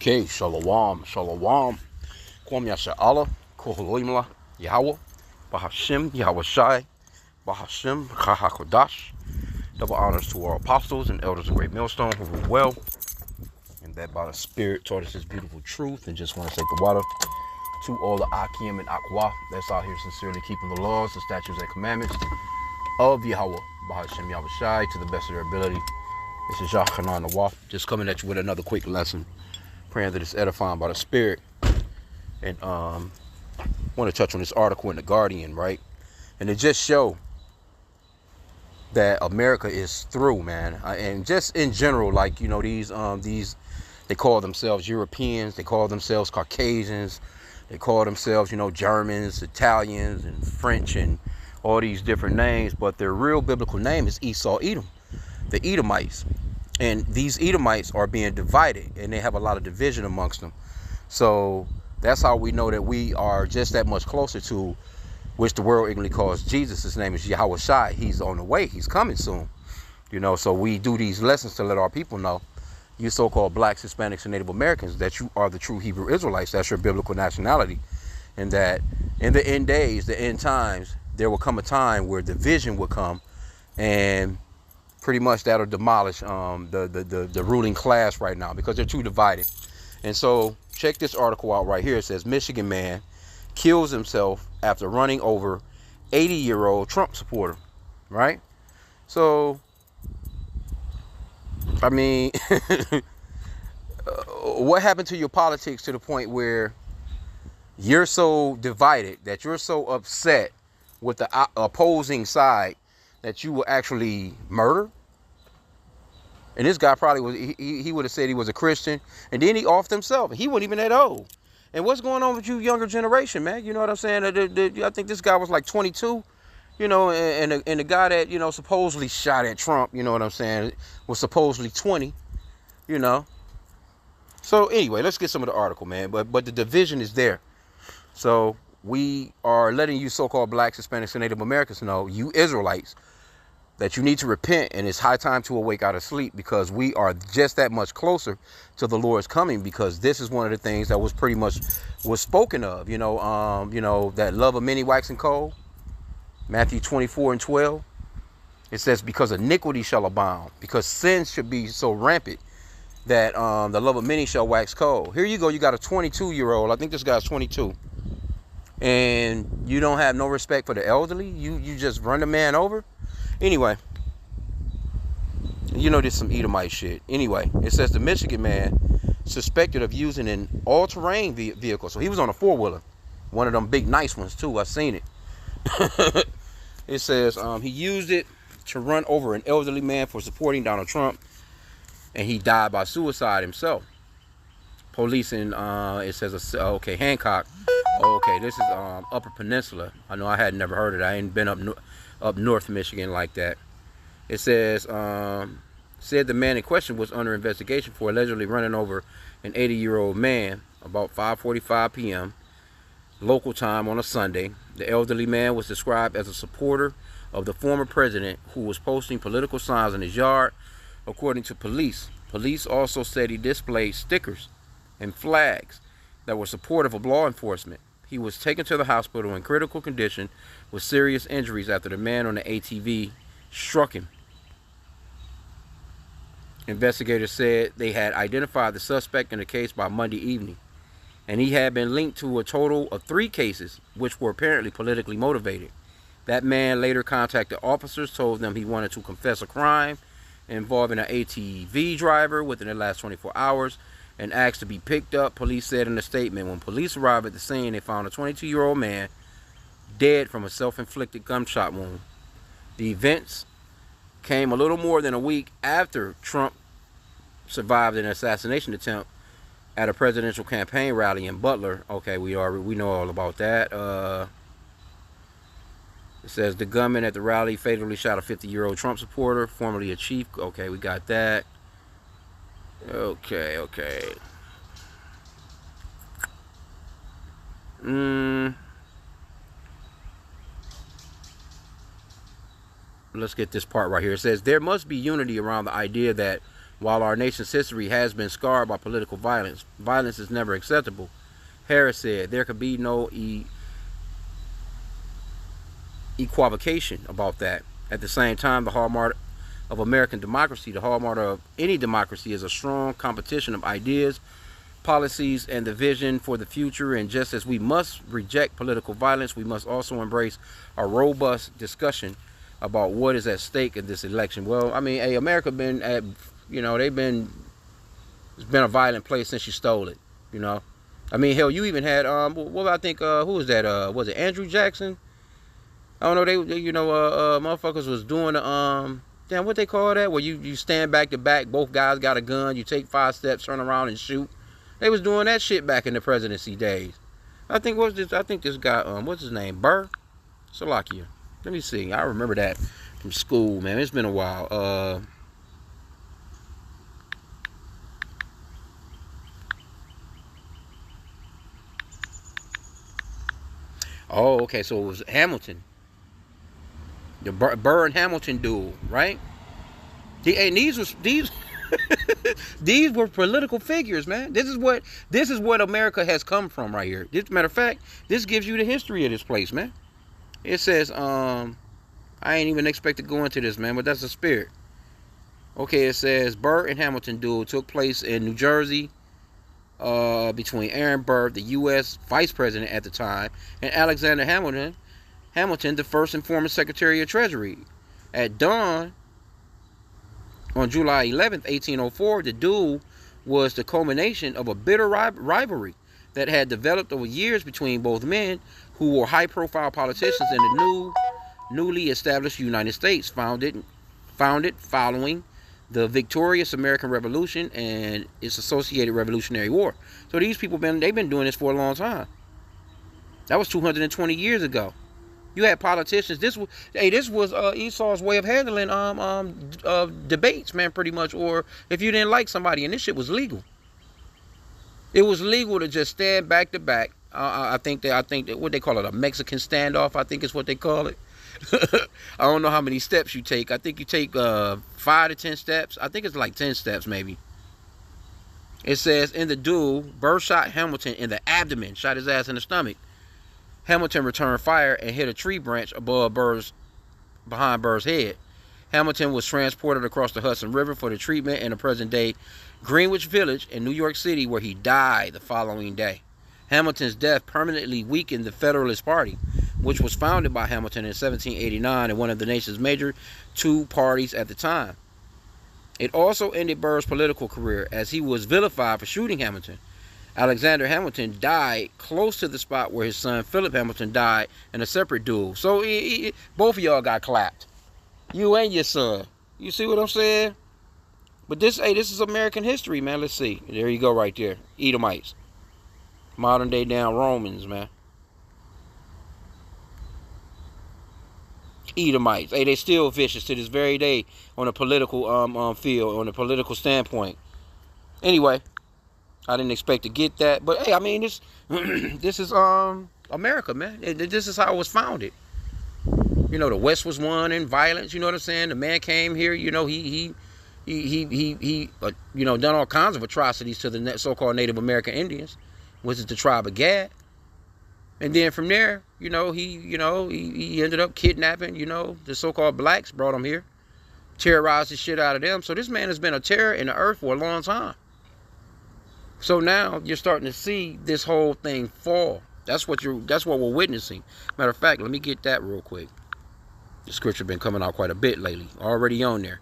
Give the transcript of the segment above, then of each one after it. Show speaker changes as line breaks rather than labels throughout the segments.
Okay, shalom, shalom. Kwam Yasha Allah, Koholimla, Yahweh, Bahashim, Yahweh Shai, Bahashim, Kahakodash. Double honors to our apostles and elders of Great Millstone who rule well, and that by the Spirit taught us this beautiful truth. And just want to say the water to all the H.I.M and Aqua that's out here sincerely keeping the laws, the statutes, and commandments of Yahweh, Bahashim, Yahweh Shai, to the best of their ability. This is Yachanan Nawaf, just coming at you with another quick lesson, praying that it's edifying by the Spirit. And want to touch on this article in the Guardian, right? And it just show that America is through, man. And just in general, like, you know, these they call themselves Europeans, they call themselves Caucasians, they call themselves, you know, Germans, Italians, and French, and all these different names, but their real biblical name is Esau Edom, the Edomites. And these Edomites are being divided, and they have a lot of division amongst them. So that's how we know that we are just that much closer to which the world ignorantly calls Jesus. His name is Yahweh Shai. He's on the way. He's coming soon. You know, so we do these lessons to let our people know, you so-called blacks, Hispanics, and Native Americans, that you are the true Hebrew Israelites. That's your biblical nationality. And that in the end days, the end times, there will come a time where division will come, and pretty much that'll demolish the ruling class right now, because they're too divided. And so check this article out right here. It says Michigan man kills himself after running over 80-year-old Trump supporter, right? So, I mean, what happened to your politics to the point where you're so divided, that you're so upset with the opposing side that you will actually murder? And this guy probably was, he would have said he was a Christian, and then he offed himself. He wasn't even that old. And what's going on with you younger generation, man? You know what I'm saying? I think this guy was like 22, you know, and the guy that, you know, supposedly shot at Trump, you know what I'm saying, was supposedly 20, you know. So anyway, let's get some of the article, man. But the division is there. So we are letting you so-called blacks, Hispanics, and Native Americans know, you Israelites, that you need to repent, and it's high time to awake out of sleep, because we are just that much closer to the Lord's coming, because this is one of the things that was pretty much was spoken of, you know, that love of many waxing cold, Matthew 24:12. It says, because iniquity shall abound, because sin should be so rampant that the love of many shall wax cold. Here you go, you got a 22-year-old, I think this guy's 22, and you don't have no respect for the elderly. You just run the man over. Anyway, you know, there's some Edomite shit. Anyway, it says the Michigan man suspected of using an all-terrain vehicle. So he was on a four-wheeler, one of them big nice ones too. I seen it. It says he used it to run over an elderly man for supporting Donald Trump, and he died by suicide himself. Police in it says okay, Hancock. Okay, this is Upper Peninsula. I know I had never heard of it. I ain't been up north Michigan like that. It says said the man in question was under investigation for allegedly running over an 80-year-old man about 5:45 p.m. local time on a Sunday. The elderly man was described as a supporter of the former president who was posting political signs in his yard, according to police. Police also said he displayed stickers and flags that were supportive of law enforcement. He was taken to the hospital in critical condition with serious injuries after the man on the ATV struck him. Investigators said they had identified the suspect in the case by Monday evening, and he had been linked to a total of 3 cases, which were apparently politically motivated. That man later contacted officers, told them he wanted to confess a crime involving an ATV driver within the last 24 hours, and asked to be picked up. Police said in a statement, when police arrived at the scene, they found a 22-year-old man dead from a self-inflicted gunshot wound. The events came a little more than a week after Trump survived an assassination attempt at a presidential campaign rally in Butler. Okay, we know all about that. It says the gunman at the rally fatally shot a 50-year-old Trump supporter, formerly a chief. Okay, we got that. Okay. Let's get this part right here. It says there must be unity around the idea that While our nation's history has been scarred by political violence, violence is never acceptable. Harris said there could be no equivocation about that. At the same time, the hallmark of American democracy, the hallmark of any democracy, is a strong competition of ideas, policies, and the vision for the future. And just as we must reject political violence, we must also embrace a robust discussion about what is at stake in this election. Well, I mean, hey, America been at, you know, it's been a violent place since you stole it, you know. I mean, hell, you even had, what I think, who was that, was it Andrew Jackson? I don't know, they you know, motherfuckers was doing the, damn, what they call that? Where you stand back to back, both guys got a gun, you take 5 steps, turn around and shoot. They was doing that shit back in the presidency days. I think this guy, what's his name? Burr? Salakia. Let me see. I remember that from school, man. It's been a while. Oh, okay. So it was Hamilton. The Burr and Hamilton duel, right? These these were political figures, man. This is what America has come from right here. Matter of fact, this gives you the history of this place, man. It says, I ain't even expect to go into this, man, but that's the spirit. Okay, it says Burr and Hamilton duel took place in New Jersey between Aaron Burr, the U.S. Vice President at the time, and Alexander Hamilton, the first and former Secretary of Treasury. At dawn on July 11th, 1804, the duel was the culmination of a bitter rivalry that had developed over years between both men who were high-profile politicians in the newly established United States, founded following the victorious American Revolution and its associated Revolutionary War. So these people they've been doing this for a long time. That was 220 years ago. You had politicians. This was Esau's way of handling debates, man, pretty much. Or if you didn't like somebody, and this shit was legal. It was legal to just stand back to back. I think that what they call it, a Mexican standoff, I think is what they call it. I don't know how many steps you take. I think you take 5 to 10 steps. I think it's like 10 steps maybe. It says in the duel, Burr shot Hamilton in the abdomen, shot his ass in the stomach. Hamilton returned fire and hit a tree branch behind Burr's head. Hamilton was transported across the Hudson River for the treatment in the present-day Greenwich Village in New York City, where he died the following day. Hamilton's death permanently weakened the Federalist Party, which was founded by Hamilton in 1789 and one of the nation's major two parties at the time. It also ended Burr's political career, as he was vilified for shooting Hamilton. Alexander Hamilton died close to the spot where his son Philip Hamilton died in a separate duel. So both of y'all got clapped. You and your son. You see what I'm saying? But this is American history, man. Let's see. There you go right there. Edomites. Modern day down Romans, man. Edomites. Hey, they still vicious to this very day on a political field, on a political standpoint. Anyway, I didn't expect to get that, but hey, I mean this this is America, man. This is how it was founded. You know, the West was won in violence. You know what I'm saying? The man came here. You know, he you know, done all kinds of atrocities to the so-called Native American Indians, which is the tribe of Gad. And then from there, you know, he ended up kidnapping, you know, the so-called blacks, brought them here, terrorized the shit out of them. So this man has been a terror in the earth for a long time. So now you're starting to see this whole thing fall. That's what we're witnessing. Matter of fact, let me get that real quick. The scripture been coming out quite a bit lately. Already on there.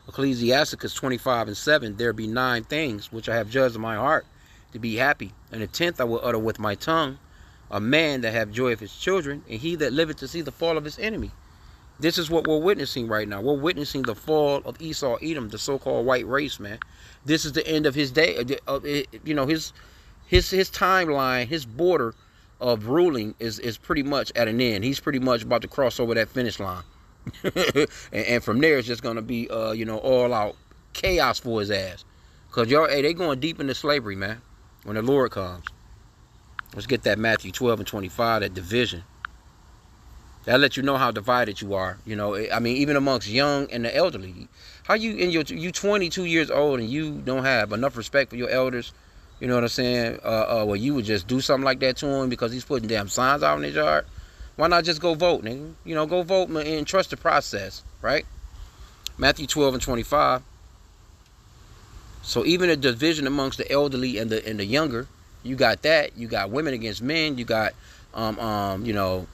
Ecclesiasticus 25:7. There be 9 things which I have judged in my heart to be happy, and the 10th I will utter with my tongue. A man that have joy of his children, and he that liveth to see the fall of his enemy. This is what we're witnessing right now. We're witnessing the fall of Esau, Edom, the so-called white race, man. This is the end of his day. You know, his timeline, his border of ruling is pretty much at an end. He's pretty much about to cross over that finish line. and from there, it's just going to be, you know, all out chaos for his ass. Because, y'all, hey, they going deep into slavery, man, when the Lord comes. Let's get that Matthew 12:25, that division. That'll let you know how divided you are. You know, I mean, even amongst young and the elderly, How you in you 22 years old and you don't have enough respect for your elders? You know what I'm saying? Well, you would just do something like that to him because he's putting damn signs out in his yard. Why not just go vote, nigga? You know, go vote and trust the process, right? Matthew 12 and 25. So even a division amongst the elderly and the younger, you got that. You got women against men. You got, you know,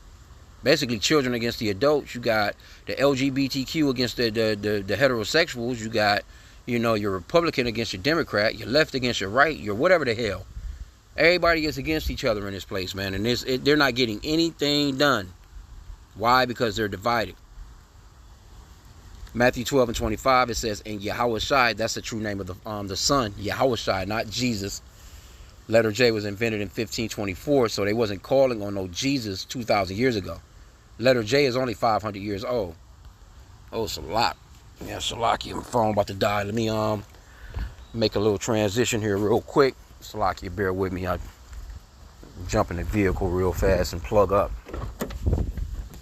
basically children against the adults. You got the LGBTQ against the heterosexuals. You got, you know, your Republican against your Democrat. Your left against your right. Your whatever the hell. Everybody is against each other in this place, man. And they're not getting anything done. Why? Because they're divided. Matthew 12 and 25, it says, and Yahweh, that's the true name of the son, Yahweh, not Jesus. Letter J was invented in 1524, so they wasn't calling on no Jesus 2,000 years ago. Letter J is only 500 years old. Oh, Salak. Yeah, Salakia, my phone about to die. Let me make a little transition here real quick. Salakia, bear with me. I jump in the vehicle real fast and plug up.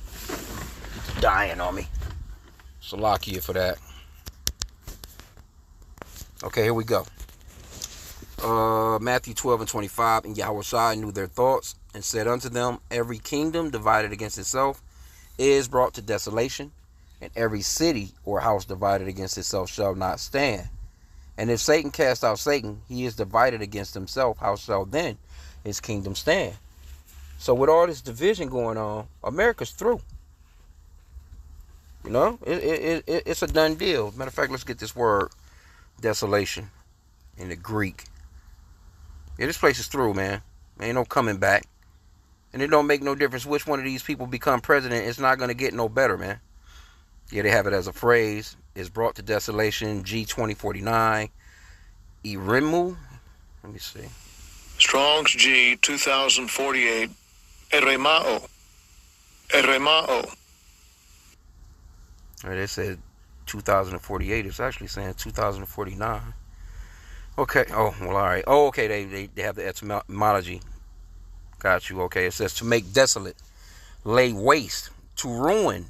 It's dying on me. Salakia for that. Okay, here we go. Matthew 12 and 25. And Yahweh knew their thoughts and said unto them, every kingdom divided against itself is brought to desolation, and every city or house divided against itself shall not stand. And if Satan cast out Satan, he is divided against himself. How shall then his kingdom stand? So with all this division going on, America's through. You know, it's a done deal. Matter of fact, let's get this word desolation in the Greek. Yeah, this place is through, man. Ain't no coming back. And it don't make no difference which one of these people become president. It's not going to get no better, man. Yeah, they have it as a phrase. It's brought to desolation. G2049. Irimu. Let me see.
Strong's G 2048. Eremao. Eremao.
All right, they said 2048. It's actually saying 2049. Okay. Oh, well, all right. Oh, okay. They have the etymology. Got you. Okay. It says to make desolate, lay waste, to ruin,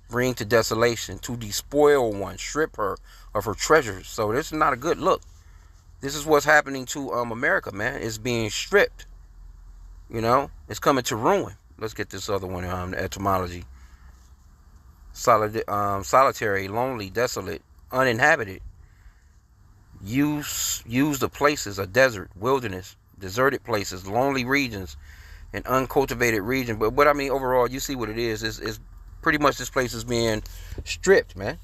bring to desolation, to despoil one, strip her of her treasures. So this is not a good look. This is what's happening to America, man. It's being stripped. You know, it's coming to ruin. Let's get this other one, the etymology. Solitary, lonely, desolate, uninhabited. Use the places, a desert, wilderness, deserted places, lonely regions, and uncultivated region. But I mean, overall, you see what it is. It's pretty much this place is being stripped, man.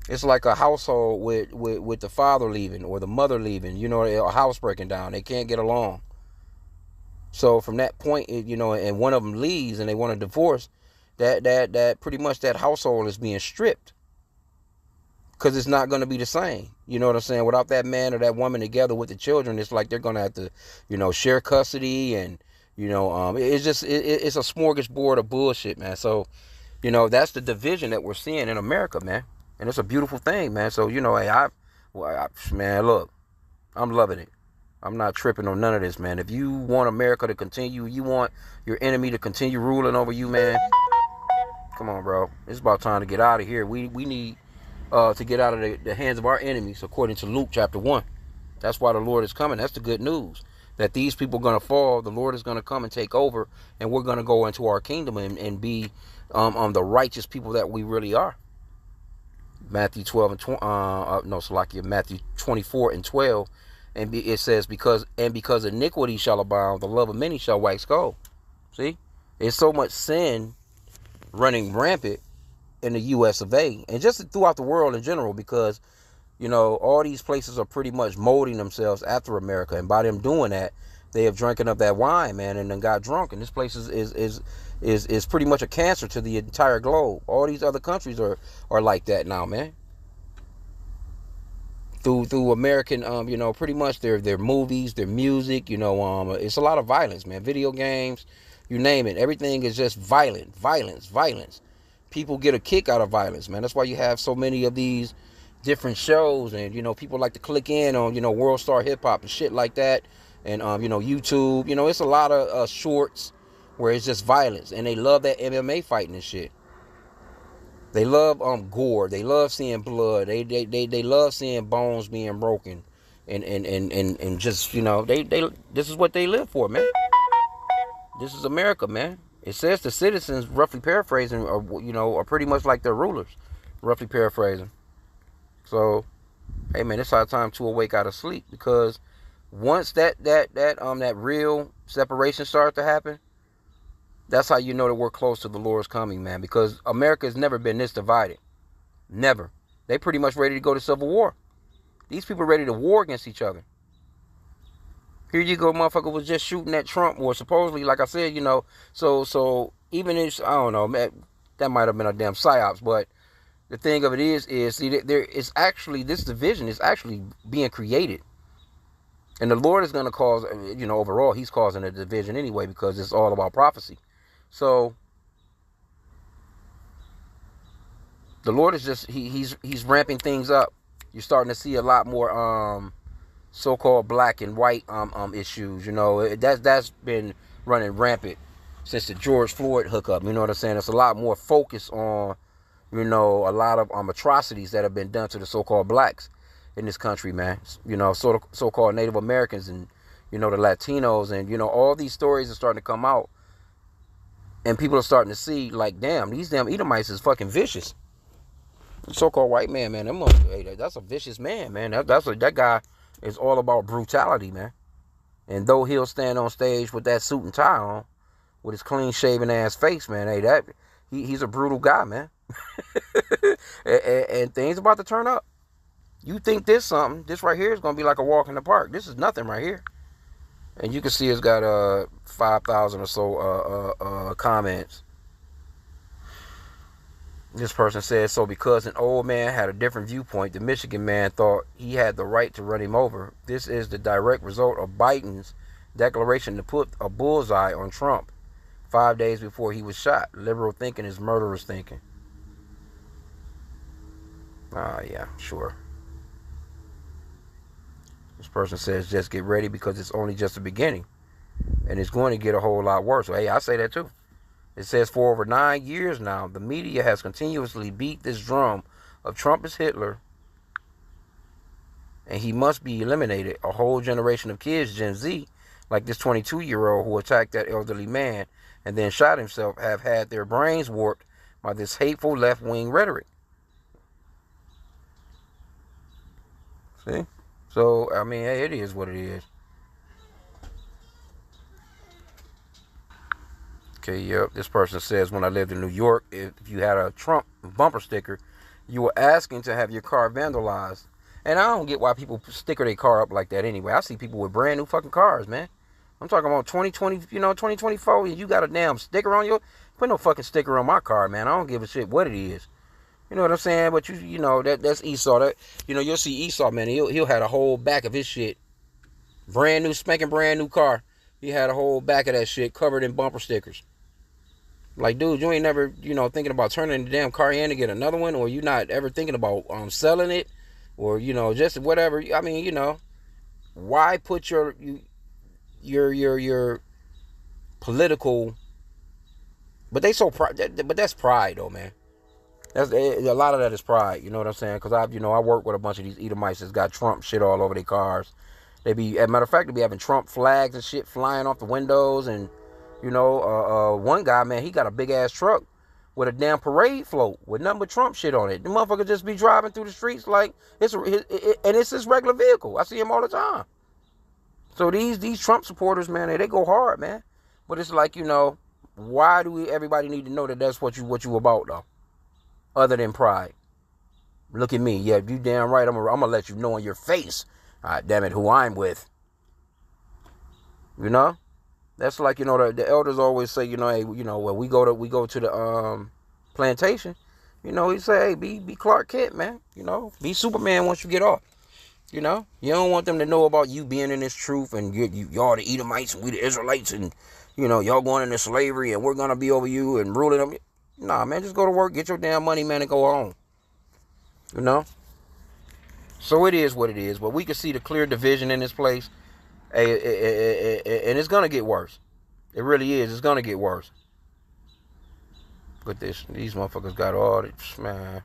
It's like a household with the father leaving or the mother leaving. You know, a house breaking down. They can't get along. So from that point, you know, and one of them leaves and they want a divorce, that pretty much that household is being stripped. Because it's not going to be the same. You know what I'm saying? Without that man or that woman together with the children, it's like they're going to have to, you know, share custody. And, you know, it's just, it's a smorgasbord of bullshit, man. So, you know, that's the division that we're seeing in America, man. And it's a beautiful thing, man. So, you know, hey, man, look, I'm loving it. I'm not tripping on none of this, man. If you want America to continue, you want your enemy to continue ruling over you, man, come on, bro. It's about time to get out of here. We need to get out of the hands of our enemies, according to Luke chapter 1. That's why the Lord is coming. That's the good news. That these people are going to fall. The Lord is going to come and take over. And we're going to go into our kingdom and be the righteous people that we really are. Matthew 12 and Matthew 24 and 12. And it says, because iniquity shall abound, the love of many shall wax cold. See? There's so much sin running rampant in the US of A, and just throughout the world in general, because, you know, all these places are pretty much molding themselves after America, and by them doing that, they have drinking up that wine, man, and then got drunk. And this place is pretty much a cancer to the entire globe. All these other countries are like that now, man. Through American, you know, pretty much their movies, their music, you know, it's a lot of violence, man. Video games, you name it, everything is just violence. People get a kick out of violence, man. That's why you have so many of these different shows, and, you know, people like to click in on, you know, World Star Hip Hop and shit like that, and you know, YouTube. You know, it's a lot of shorts where it's just violence, and they love that MMA fighting and shit. They love gore. They love seeing blood. They love seeing bones being broken, and just they this is what they live for, man. This is America, man. It says the citizens, roughly paraphrasing, are pretty much like their rulers, roughly paraphrasing. So, hey man, it's our time to awake out of sleep, because once that real separation starts to happen, that's how you know that we're close to the Lord's coming, man. Because America has never been this divided. Never. They pretty much ready to go to civil war. These people are ready to war against each other. Here you go, motherfucker was just shooting at Trump, or supposedly, like I said, so even if, I don't know, man, that might have been a damn psyops, but the thing of it is see, there is actually, this division is actually being created. And the Lord is going to cause, overall, he's causing a division anyway, because it's all about prophecy. So the Lord is just, he's ramping things up. You're starting to see a lot more so-called black and white issues. That's been running rampant since the George Floyd hookup. You know what I'm saying? It's a lot more focus on, a lot of atrocities that have been done to the so-called blacks in this country, man. So-called Native Americans, and the Latinos, and all these stories are starting to come out, and people are starting to see, like, damn, these damn Edomites is fucking vicious. The so-called white man, hey, that's a vicious man, man. That guy is all about brutality, man. And though he'll stand on stage with that suit and tie on, with his clean-shaven ass face, man, hey, he's a brutal guy, man. and things about to turn up. You think this right here is gonna be like a walk in the park? This is nothing right here. And you can see it's got 5,000 or so comments. This person says, so because an old man had a different viewpoint, the Michigan man thought he had the right to run him over. This is the direct result of Biden's declaration to put a bullseye on Trump 5 days before he was shot. Liberal thinking is murderous thinking. Yeah, sure. This person says, just get ready, because it's only just the beginning. And it's going to get a whole lot worse. So, hey, I say that too. It says, for over 9 years now, the media has continuously beat this drum of Trump is Hitler, and he must be eliminated. A whole generation of kids, Gen Z, like this 22-year-old who attacked that elderly man and then shot himself, have had their brains warped by this hateful left-wing rhetoric. See? So, I mean, hey, it is what it is. Okay, yep. This person says, when I lived in New York, if you had a Trump bumper sticker, you were asking to have your car vandalized. And I don't get why people sticker their car up like that anyway. I see people with brand new fucking cars, man. I'm talking about 2020, 2024, and you got a damn sticker on your... Put no fucking sticker on my car, man. I don't give a shit what it is. You know what I'm saying? But that's Esau. That you'll see Esau, man. He'll have a whole back of his shit, brand new, spanking brand new car. He had a whole back of that shit covered in bumper stickers. Like, dude, you ain't never, thinking about turning the damn car in to get another one, or you not ever thinking about selling it, or just whatever. I mean, why put your political? But that's pride, though, man. That's a lot of that is pride. You know what I'm saying? Because I work with a bunch of these Edomites that's got Trump shit all over their cars. As a matter of fact, they be having Trump flags and shit flying off the windows, and one guy, man, he got a big ass truck with a damn parade float with nothing but Trump shit on it. The motherfucker just be driving through the streets like it's his regular vehicle. I see him all the time. So these Trump supporters, man, they go hard, man. But it's like, why do everybody need to know that that's what you about, though? Other than pride. Look at me. Yeah, you damn right. I'm gonna let you know in your face. Damn it, who I'm with. That's like, the elders always say, hey, when we go to the plantation, he say, hey, be Clark Kent, man. Be Superman once you get off. You don't want them to know about you being in this truth, and y'all the Edomites and we the Israelites, and y'all going into slavery and we're gonna be over you and ruling them. Nah, man, just go to work, get your damn money, man, and go home. So it is what it is, but we can see the clear division in this place. And it's gonna get worse. It really is. It's gonna get worse. Look at this. These motherfuckers got all this, man.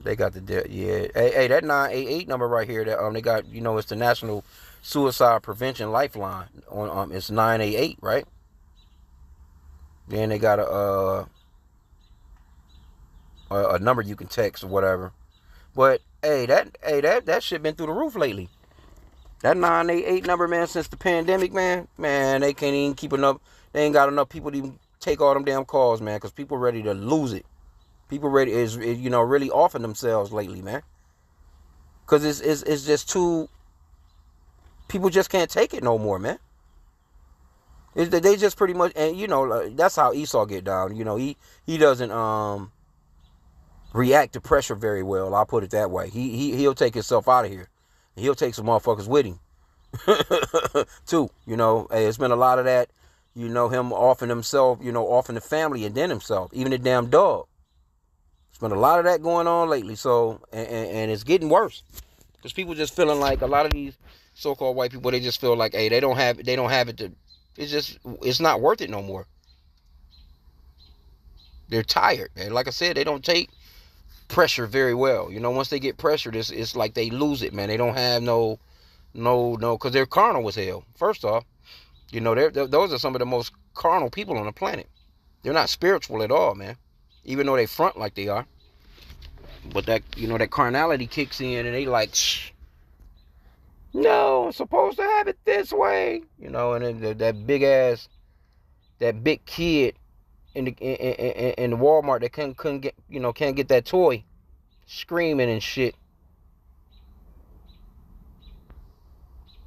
They got the yeah. Hey, that 988 number right here. That they got. You know, it's the National Suicide Prevention Lifeline. On it's 988, right? Then they got a number you can text or whatever. But that shit been through the roof lately. That 988 number, man, since the pandemic, man, they can't even keep enough. They ain't got enough people to even take all them damn calls, man, because people ready to lose it. People ready is really offing themselves lately, man. Because it's just too. People just can't take it no more, man. They just pretty much, and that's how Esau get down. He doesn't react to pressure very well. I'll put it that way. He'll take himself out of here. He'll take some motherfuckers with him too. Hey, it's been a lot of that. Him offing himself. Offing the family and then himself, even the damn dog. It's been a lot of that going on lately. So and it's getting worse because people just feeling like a lot of these so-called white people. They just feel like, hey, they don't have it to. It's not worth it no more. They're tired, man. Like I said, they don't take pressure very well. Once they get pressured, it's like they lose it, man. They don't have no, because they're carnal as hell. First off, those are some of the most carnal people on the planet. They're not spiritual at all, man. Even though they front like they are. But that, that carnality kicks in and they like, shh. No, I'm supposed to have it this way. And then that big kid in the Walmart that couldn't get, can't get that toy, screaming and shit.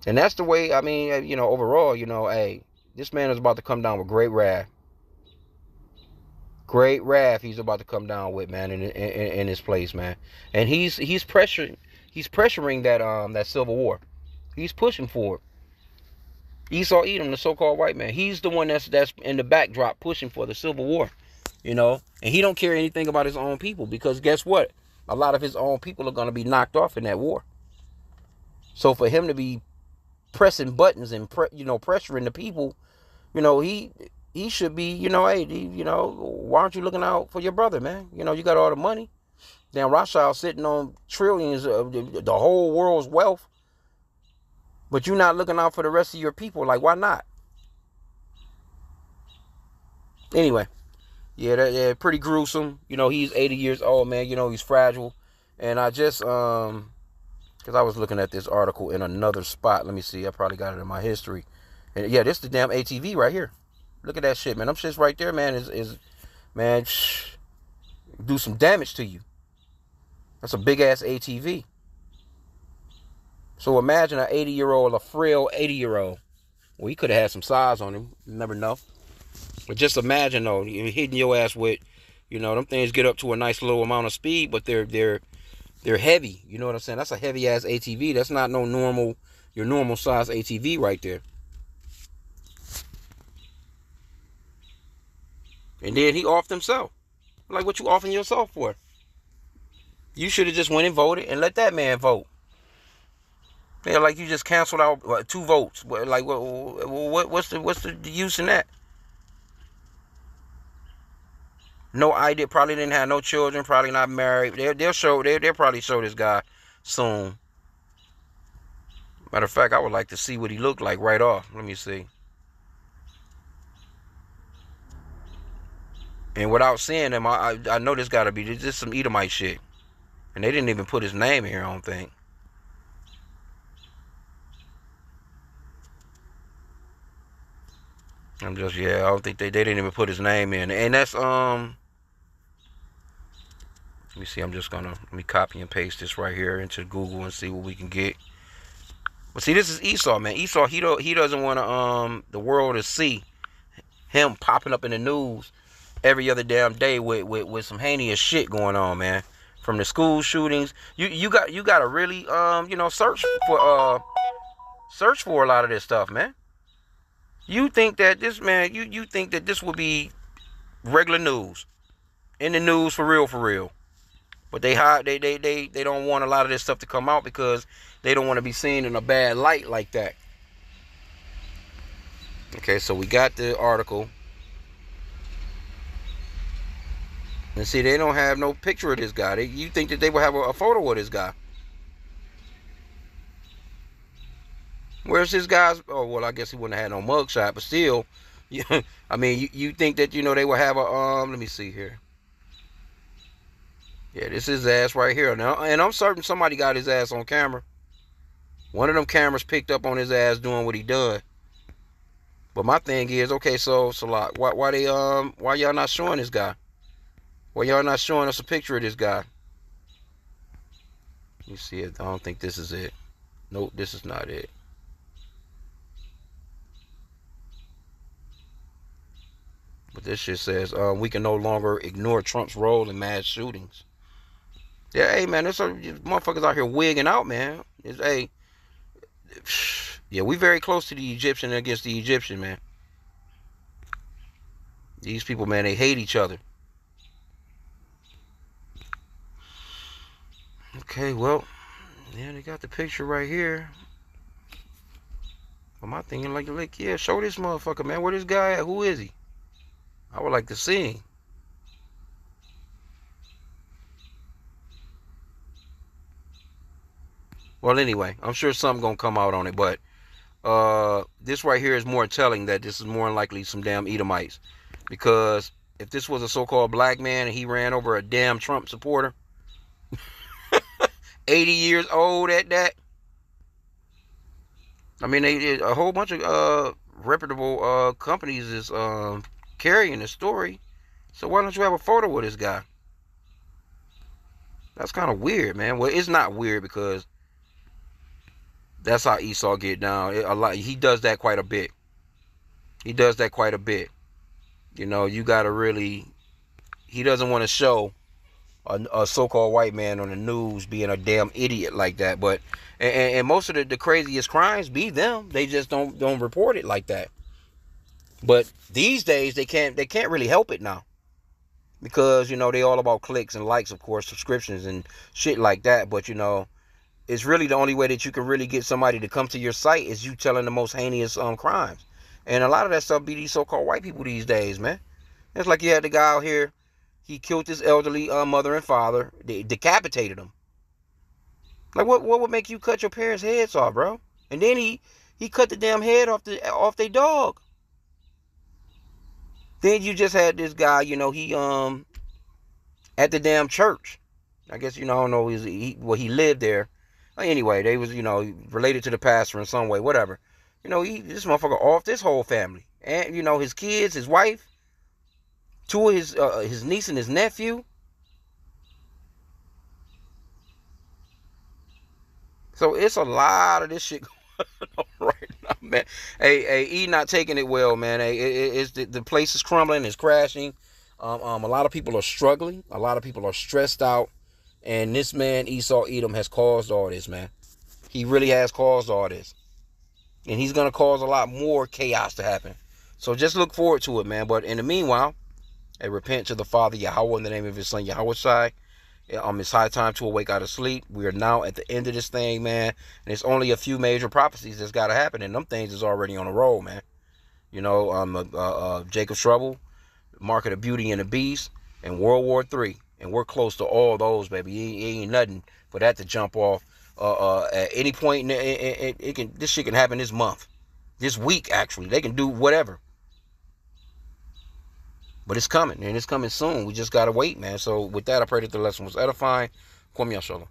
And that's the way, overall, hey, this man is about to come down with great wrath. Great wrath he's about to come down with, man, in this place, man. And he's pressuring that civil war. He's pushing for it. Esau Edom, the so-called white man, he's the one that's in the backdrop pushing for the civil war, and he don't care anything about his own people because guess what? A lot of his own people are going to be knocked off in that war. So for him to be pressing buttons and pressuring the people, he should be, hey, why aren't you looking out for your brother, man? You got all the money. Damn, Rothschild sitting on trillions of the whole world's wealth. But you're not looking out for the rest of your people. Like, why not? Anyway, yeah, pretty gruesome. He's 80 years old, man. He's fragile. And I just, because I was looking at this article in another spot. Let me see. I probably got it in my history. And yeah, this is the damn ATV right here. Look at that shit, man. Them shits right there, man, man, do some damage to you. That's a big-ass ATV. So imagine an 80-year-old, a frail 80-year-old. Well, he could have had some size on him. You never know. But just imagine, though, hitting your ass with, them things get up to a nice little amount of speed, but they're heavy. You know what I'm saying? That's a heavy-ass ATV. That's not your normal size ATV right there. And then he offed himself. Like, what you offing yourself for? You should have just went and voted and let that man vote. Yeah, like you just canceled out 2 votes. Like, what's the use in that? No idea. Probably didn't have no children. Probably not married. They'll probably show this guy soon. Matter of fact, I would like to see what he looked like right off. Let me see. And without seeing him, I know this got to be just some Edomite shit. And they didn't even put his name here, I don't think. I don't think they didn't even put his name in. And that's, let me see, let me copy and paste this right here into Google and see what we can get. But see, this is Esau, man. Esau, he doesn't want the world to see him popping up in the news every other damn day with some heinous shit going on, man. From the school shootings. You got to really, search for a lot of this stuff, man. You think that this, man, you think that this would be regular news, in the news for real, but they don't want a lot of this stuff to come out because they don't want to be seen in a bad light like that. Okay, so we got the article. And see, they don't have no picture of this guy. You think that they would have a photo of this guy. Where's this guy's? Oh, well, I guess he wouldn't have had no mugshot, but still, yeah, I mean, you think that, they would have a, let me see here. Yeah, this is his ass right here. Now, and I'm certain somebody got his ass on camera. One of them cameras picked up on his ass doing what he done. But my thing is, okay, so Salak, why y'all not showing this guy? Why y'all not showing us a picture of this guy? You see it? I don't think this is it. Nope, this is not it. But this shit says, we can no longer ignore Trump's role in mass shootings. Yeah, hey, man, there's some motherfuckers out here wigging out, man. Hey, yeah, we very close to the Egyptian against the Egyptian, man. These people, man, they hate each other. Okay, well, yeah, they got the picture right here. But my thinking, like, yeah, show this motherfucker, man. Where this guy at? Who is he? I would like to see him. Well, anyway, I'm sure something gonna come out on it, but this right here is more telling that this is more than likely some damn Edomites. Because if this was a so-called black man and he ran over a damn Trump supporter, 80 years old at that, I mean, a whole bunch of reputable companies is carrying the story. So why don't you have a photo with this guy? That's kind of weird, man. Well, it's not weird because that's how Esau get down. He does that quite a bit. He does that quite a bit. You got to really... He doesn't want to show a so-called white man on the news being a damn idiot like that. But and most of the craziest crimes be them. They just don't report it like that. But these days they can't really help it now. Because, they all about clicks and likes, of course, subscriptions and shit like that. But, it's really the only way that you can really get somebody to come to your site is you telling the most heinous crimes. And a lot of that stuff be these so-called white people these days, man. It's like you had the guy out here, he killed his elderly mother and father, they decapitated them. Like, what would make you cut your parents' heads off, bro? And then he cut the damn head off their dog. Then you just had this guy, he at the damn church. I guess, I don't know, he lived there. Anyway, they was, related to the pastor in some way, whatever. This motherfucker off this whole family. And, his kids, his wife, two of his niece and his nephew. So it's a lot of this shit going on right now, man. Hey, E not taking it well, man. Hey, the place is crumbling, it's crashing. A lot of people are struggling. A lot of people are stressed out. And this man, Esau Edom, has caused all this, man. He really has caused all this. And he's going to cause a lot more chaos to happen. So just look forward to it, man. But in the meanwhile, repent to the Father Yahweh in the name of his son Yahweh Shai. It's high time to awake out of sleep. We are now at the end of this thing, man. And it's only a few major prophecies that's got to happen. And them things is already on the roll, man. Jacob's Trouble, Mark of the Beauty and the Beast, and World War III. And we're close to all those, baby. It ain't nothing for that to jump off at any point. This shit can happen this month, this week, actually. They can do whatever. But it's coming, and it's coming soon. We just got to wait, man. So with that, I pray that the lesson was edifying. Kwame Yashala.